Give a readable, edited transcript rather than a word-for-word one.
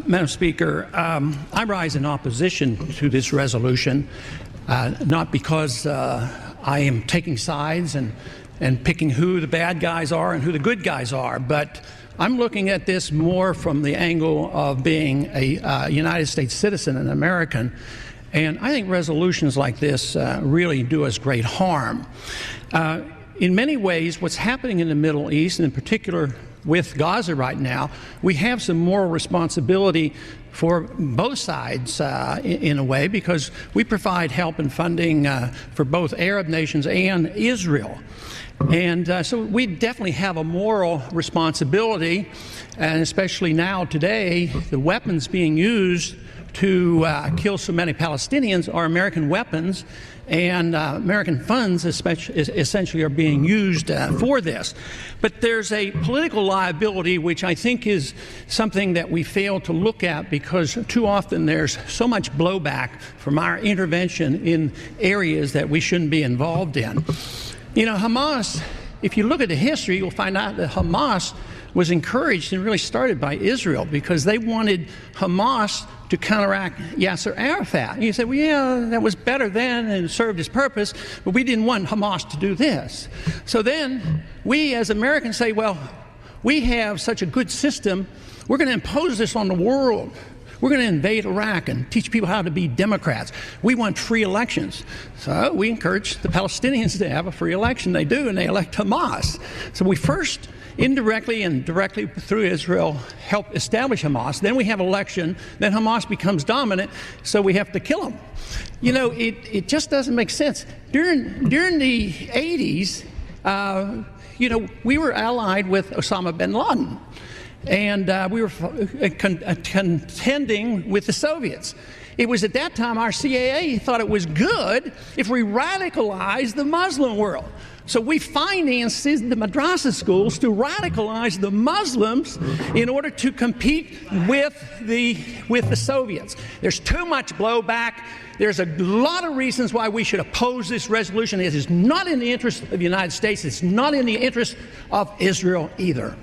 Madam Speaker, I rise in opposition to this resolution, not because I am taking sides and picking who the bad guys are and who the good guys are, but I'm looking at this more from the angle of being a United States citizen, an American, and I think resolutions like this really do us great harm. In many ways, what's happening in the Middle East, and in particular with Gaza right now, we have some moral responsibility for both sides in a way, because we provide help and funding for both Arab nations and Israel. And so we definitely have a moral responsibility, and especially now today, the weapons being used to kill so many Palestinians are American weapons, and American funds essentially are being used for this. But there's a political liability which I think is something that we fail to look at, because too often there's so much blowback from our intervention in areas that we shouldn't be involved in. You know, Hamas, if you look at the history, you'll find out that Hamas was encouraged and really started by Israel, because they wanted Hamas to counteract Yasser Arafat. And you say, well, yeah, that was better then and served its purpose, but we didn't want Hamas to do this. So then we as Americans say, well, we have such a good system, we're going to impose this on the world. We're going to invade Iraq and teach people how to be Democrats. We want free elections. So we encourage the Palestinians to have a free election. They do, and they elect Hamas. So we first, indirectly and directly through Israel, help establish Hamas. Then we have election. Then Hamas becomes dominant, so we have to kill them. You know, it just doesn't make sense. During the 80s, you know, we were allied with Osama bin Laden. And we were contending with the Soviets. It was at that time our CIA thought it was good if we radicalized the Muslim world. So we financed the madrasa schools to radicalize the Muslims in order to compete with the Soviets. There's too much blowback. There's a lot of reasons why we should oppose this resolution. It is not in the interest of the United States. It's not in the interest of Israel either.